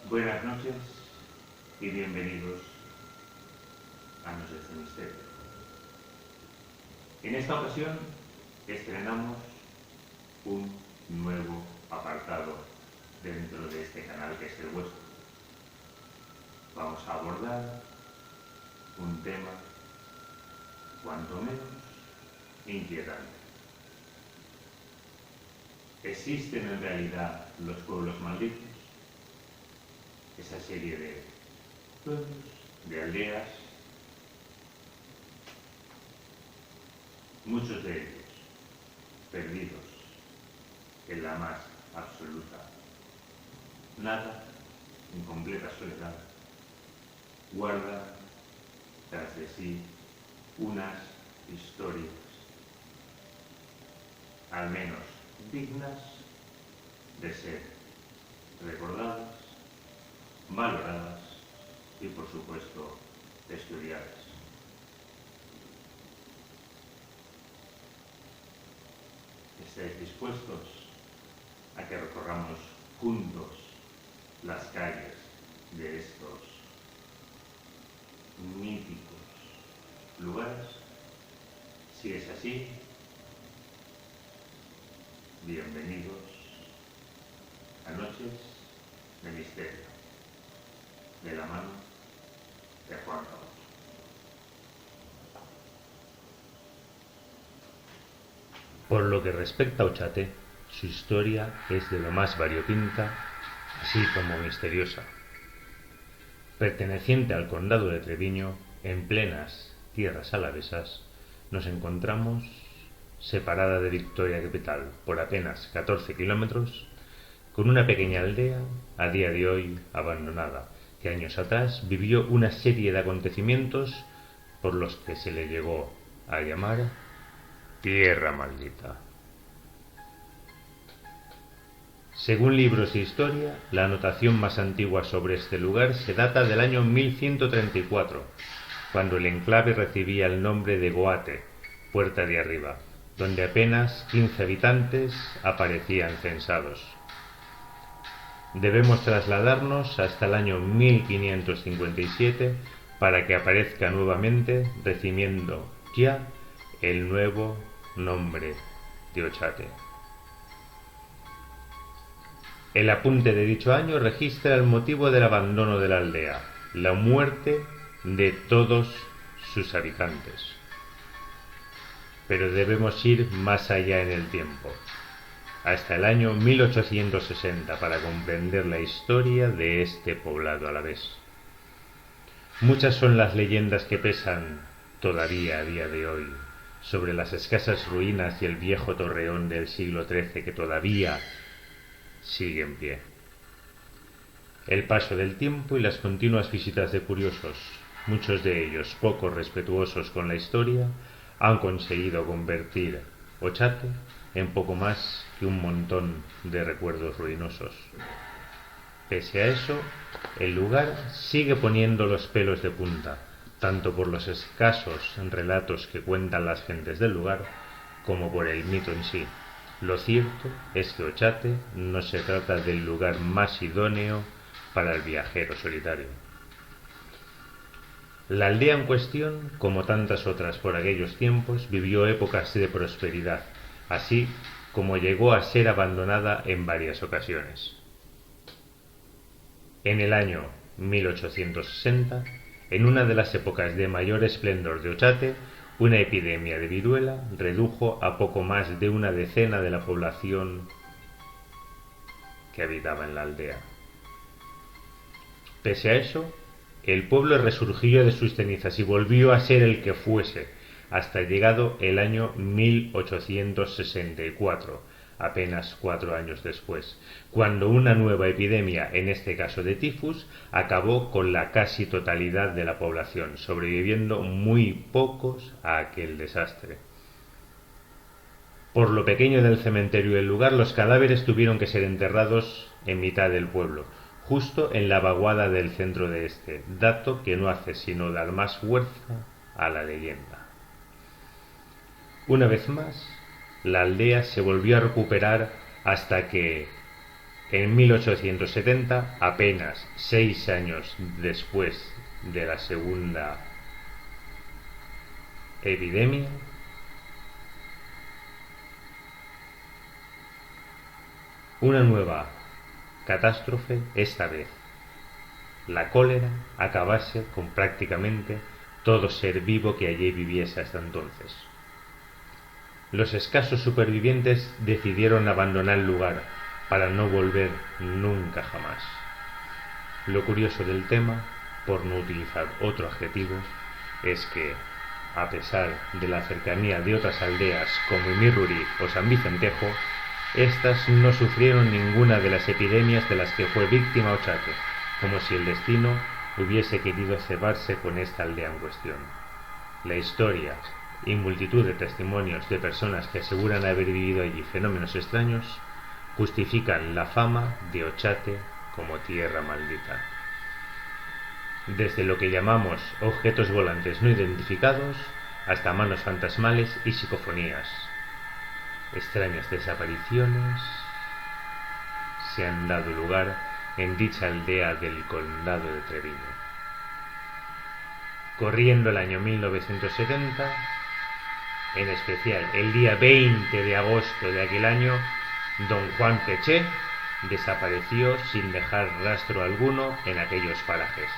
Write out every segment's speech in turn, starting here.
Buenas noches y bienvenidos a Noches de Misterio. En esta ocasión estrenamos un nuevo apartado dentro de este canal que es el vuestro. Vamos a abordar un tema cuanto menos inquietante. ¿Existen en realidad los pueblos malditos? Esa serie de pueblos, de aldeas, muchos de ellos perdidos en la más absoluta nada, en completa soledad, guardan tras de sí unas historias, al menos dignas de ser recordadas, valoradas y, por supuesto, estudiadas. ¿Estáis dispuestos a que recorramos juntos las calles de estos míticos lugares? Si es así, bienvenidos a Noches de Misterio, de la mano de Juan Carlos. Por lo que respecta a Ochate, su historia es de lo más variopinta, así como misteriosa. Perteneciente al condado de Treviño, en plenas tierras alavesas, nos encontramos separada de Vitoria capital por apenas 14 kilómetros, con una pequeña aldea, a día de hoy abandonada, que años atrás vivió una serie de acontecimientos por los que se le llegó a llamar Tierra Maldita. Según libros de historia, la anotación más antigua sobre este lugar se data del año 1134, cuando el enclave recibía el nombre de Goate, Puerta de Arriba, donde apenas 15 habitantes aparecían censados. Debemos trasladarnos hasta el año 1557 para que aparezca nuevamente, recibiendo ya el nuevo nombre de Ochate. El apunte de dicho año registra el motivo del abandono de la aldea, la muerte de todos sus habitantes. Pero debemos ir más allá en el tiempo, hasta el año 1860 para comprender la historia de este poblado alavés. Muchas son las leyendas que pesan todavía a día de hoy sobre las escasas ruinas y el viejo torreón del siglo XIII que todavía sigue en pie. El paso del tiempo y las continuas visitas de curiosos, muchos de ellos poco respetuosos con la historia, han conseguido convertir Ochate en poco más que un montón de recuerdos ruinosos. Pese a eso, el lugar sigue poniendo los pelos de punta, tanto por los escasos relatos que cuentan las gentes del lugar, como por el mito en sí. Lo cierto es que Ochate no se trata del lugar más idóneo para el viajero solitario. La aldea en cuestión, como tantas otras por aquellos tiempos, vivió épocas de prosperidad, así como llegó a ser abandonada en varias ocasiones. En el año 1860, en una de las épocas de mayor esplendor de Ochate, una epidemia de viruela redujo a poco más de una decena de la población que habitaba en la aldea. Pese a eso, el pueblo resurgió de sus cenizas y volvió a ser el que fuese, hasta llegado el año 1864, apenas 4 años después, cuando una nueva epidemia, en este caso de tifus, acabó con la casi totalidad de la población, sobreviviendo muy pocos a aquel desastre. Por lo pequeño del cementerio del lugar, los cadáveres tuvieron que ser enterrados en mitad del pueblo, justo en la vaguada del centro de este, dato que no hace sino dar más fuerza a la leyenda. Una vez más, la aldea se volvió a recuperar hasta que, En 1870, apenas 6 años después de la segunda epidemia, una nueva catástrofe, esta vez la cólera, acabase con prácticamente todo ser vivo que allí viviese hasta entonces. Los escasos supervivientes decidieron abandonar el lugar para no volver nunca jamás. Lo curioso del tema, por no utilizar otro adjetivo, es que, a pesar de la cercanía de otras aldeas como Imirruri o San Vicentejo, estas no sufrieron ninguna de las epidemias de las que fue víctima Ochate, como si el destino hubiese querido cebarse con esta aldea en cuestión. La historia y multitud de testimonios de personas que aseguran haber vivido allí fenómenos extraños justifican la fama de Ochate como tierra maldita. Desde lo que llamamos objetos volantes no identificados hasta manos fantasmales y psicofonías. Extrañas desapariciones se han dado lugar en dicha aldea del condado de Treviño. Corriendo el año 1970, en especial el día 20 de agosto de aquel año, don Juan Peché desapareció sin dejar rastro alguno en aquellos parajes,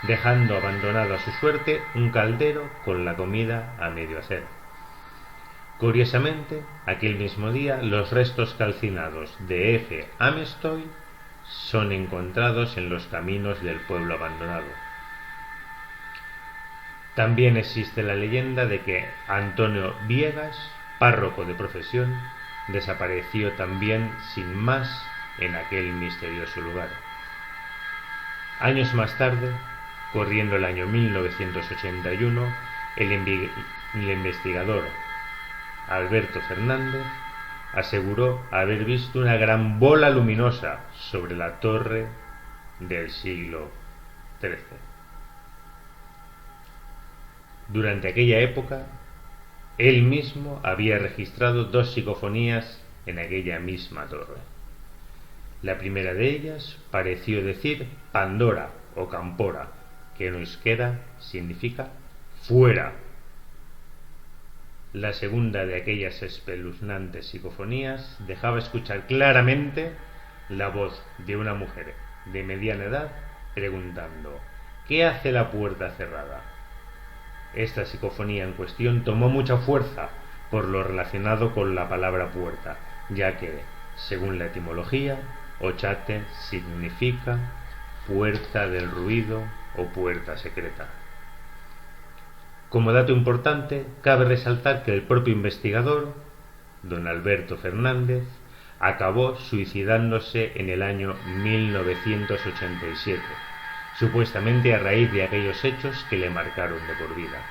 dejando abandonado a su suerte un caldero con la comida a medio hacer. Curiosamente, aquel mismo día los restos calcinados de F. Amestoy son encontrados en los caminos del pueblo abandonado. También existe la leyenda de que Antonio Viegas, párroco de profesión, desapareció también sin más en aquel misterioso lugar. Años más tarde, corriendo el año 1981, el investigador Alberto Fernández aseguró haber visto una gran bola luminosa sobre la torre del siglo XIII. Durante aquella época, él mismo había registrado 2 psicofonías en aquella misma torre. La primera de ellas pareció decir Pandora o Campora, que en euskera significa fuera. La segunda de aquellas espeluznantes psicofonías dejaba escuchar claramente la voz de una mujer de mediana edad preguntando: ¿qué hace la puerta cerrada? Esta psicofonía en cuestión tomó mucha fuerza por lo relacionado con la palabra puerta, ya que, según la etimología, Ochate significa puerta del ruido o puerta secreta. Como dato importante, cabe resaltar que el propio investigador, don Alberto Fernández, acabó suicidándose en el año 1987, supuestamente a raíz de aquellos hechos que le marcaron de por vida.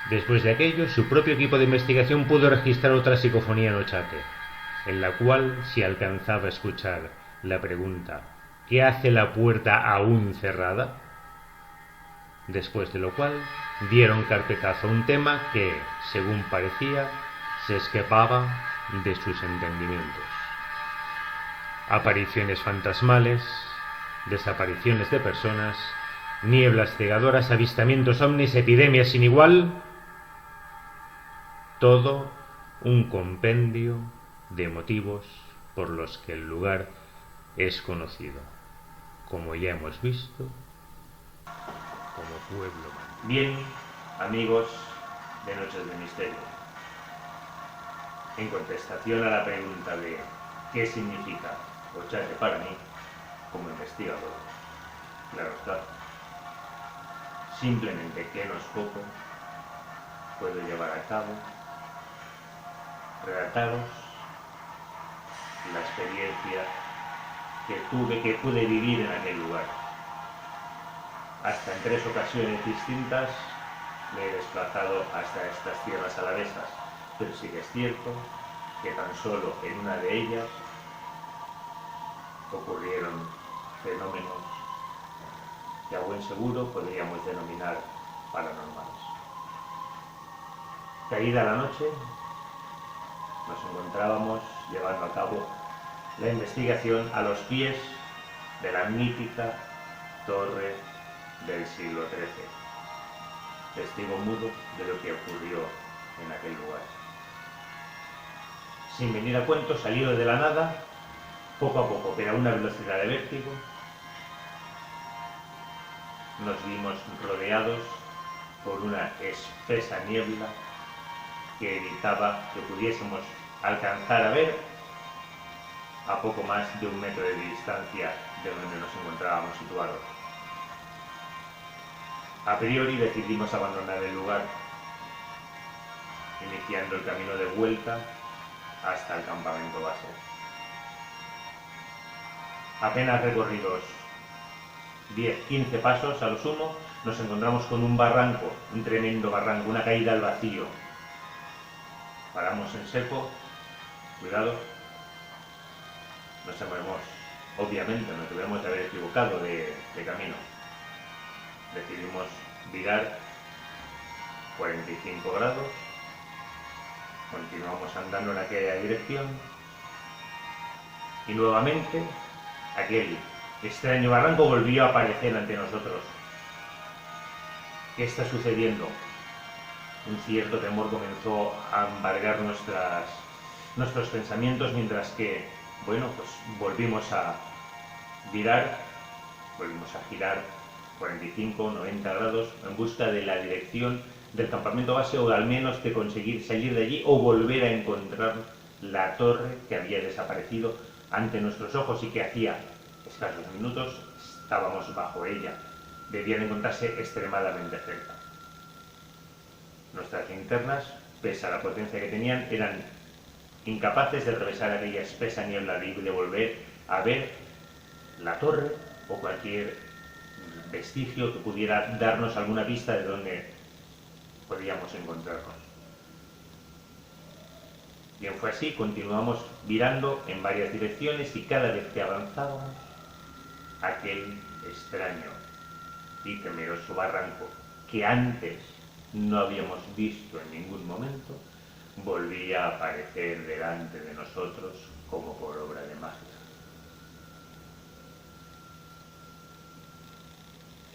Después de aquello, su propio equipo de investigación pudo registrar otra psicofonía en Ochate, en la cual se alcanzaba a escuchar la pregunta: ¿qué hace la puerta aún cerrada? Después de lo cual dieron carpetazo a un tema que, según parecía, se escapaba de sus entendimientos. Apariciones fantasmales, desapariciones de personas, nieblas cegadoras, avistamientos ovnis, epidemias sin igual, todo un compendio de motivos por los que el lugar es conocido, como ya hemos visto, como pueblo. Bien, amigos de Noches de Misterio, en contestación a la pregunta de ¿qué significa Ochate para mí como investigador? Claro está, simplemente que no es poco, puedo llevar a cabo relataros la experiencia que pude vivir en aquel lugar. Hasta en 3 ocasiones distintas me he desplazado hasta estas tierras alavesas, pero sí que es cierto que tan solo en una de ellas ocurrieron fenómenos que a buen seguro podríamos denominar paranormales. Caída la noche, nos encontrábamos llevando a cabo la investigación a los pies de la mítica torre del siglo XIII, testigo mudo de lo que ocurrió en aquel lugar. Sin venir a cuento, salido de la nada, poco a poco, pero a una velocidad de vértigo, nos vimos rodeados por una espesa niebla que evitaba que pudiésemos alcanzar a ver a poco más de 1 metro de distancia de donde nos encontrábamos situados. A priori decidimos abandonar el lugar, iniciando el camino de vuelta hasta el campamento base. Apenas recorridos 10-15 pasos a lo sumo, nos encontramos con un barranco, un tremendo barranco, una caída al vacío. Paramos en seco, cuidado, obviamente nos debemos de haber equivocado de camino. Decidimos virar 45 grados, continuamos andando en aquella dirección y nuevamente aquel extraño barranco volvió a aparecer ante nosotros. ¿Qué está sucediendo? Un cierto temor comenzó a embargar nuestros pensamientos mientras que, bueno, pues volvimos a virar, volvimos a girar 45-90 grados en busca de la dirección del campamento base, o al menos de conseguir salir de allí o volver a encontrar la torre que había desaparecido ante nuestros ojos y que hacía escasos minutos estábamos bajo ella. Debía de encontrarse extremadamente cerca. Nuestras linternas, pese a la potencia que tenían, eran incapaces de atravesar aquella espesa niebla y de volver a ver la torre o cualquier vestigio que pudiera darnos alguna pista de dónde podíamos encontrarnos. Bien, fue así, continuamos virando en varias direcciones y cada vez que avanzábamos, aquel extraño y temeroso barranco que antes no habíamos visto en ningún momento, volvía a aparecer delante de nosotros como por obra de magia.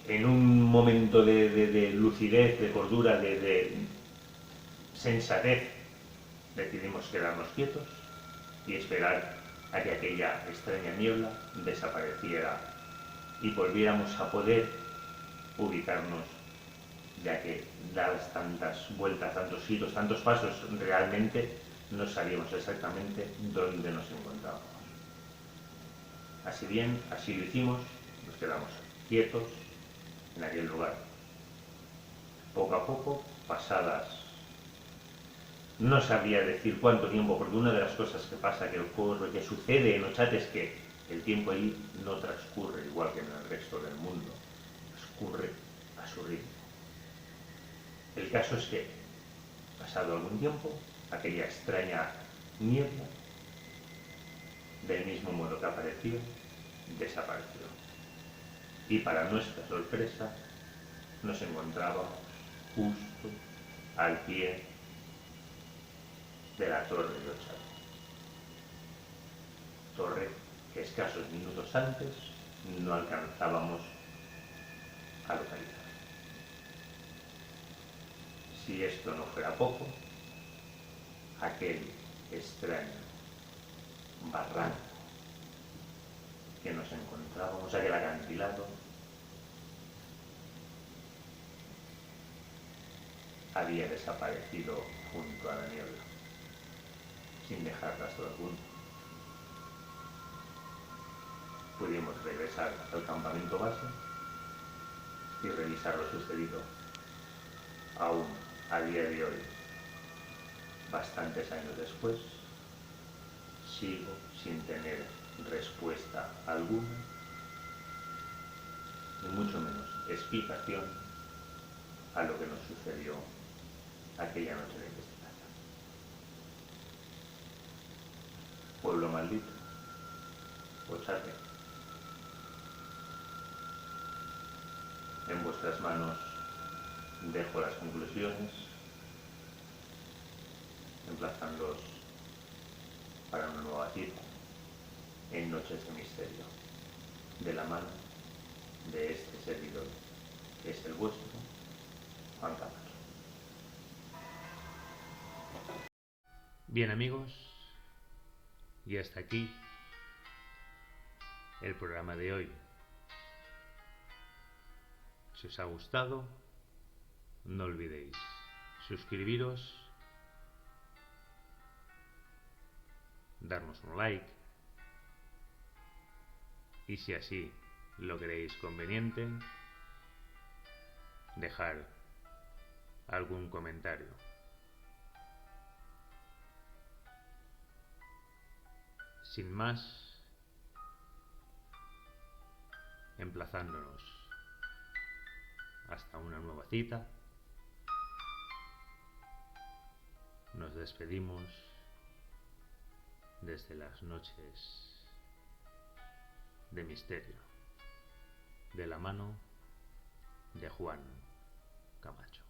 En un momento de lucidez, de cordura, de sensatez, decidimos quedarnos quietos y esperar a que aquella extraña niebla desapareciera y volviéramos a poder ubicarnos, ya que dadas tantas vueltas, tantos giros, tantos pasos, realmente no sabíamos exactamente dónde nos encontrábamos. Así bien, así lo hicimos, nos quedamos quietos en aquel lugar. Poco a poco, pasadas, no sabría decir cuánto tiempo, porque una de las cosas que pasa, que ocurre, que sucede en Ochate es que el tiempo allí no transcurre igual que en el resto del mundo, transcurre a su ritmo. El caso es que, pasado algún tiempo, aquella extraña niebla, del mismo modo que apareció, desapareció. Y para nuestra sorpresa, nos encontrábamos justo al pie de la torre de Ochate. Torre que escasos minutos antes no alcanzábamos a localizar. Si esto no fuera poco, aquel extraño barranco que nos encontrábamos, aquel acantilado, había desaparecido junto a la niebla, sin dejar rastro alguno. Pudimos regresar al campamento base y revisar lo sucedido. Aún a día de hoy, bastantes años después, sigo sin tener respuesta alguna, ni mucho menos explicación a lo que nos sucedió aquella noche de investigación. Pueblo maldito, Ochate, en vuestras manos dejo las conclusiones, emplazándoos para una nueva cita en Noches de Misterio, de la mano de este servidor, que es el vuestro, Juan Camacho. Bien, amigos, y hasta aquí el programa de hoy. Si os ha gustado, no olvidéis suscribiros, darnos un like y, si así lo creéis conveniente, dejar algún comentario. Sin más, emplazándonos hasta una nueva cita, nos despedimos desde las noches de misterio, de la mano de Juan Camacho.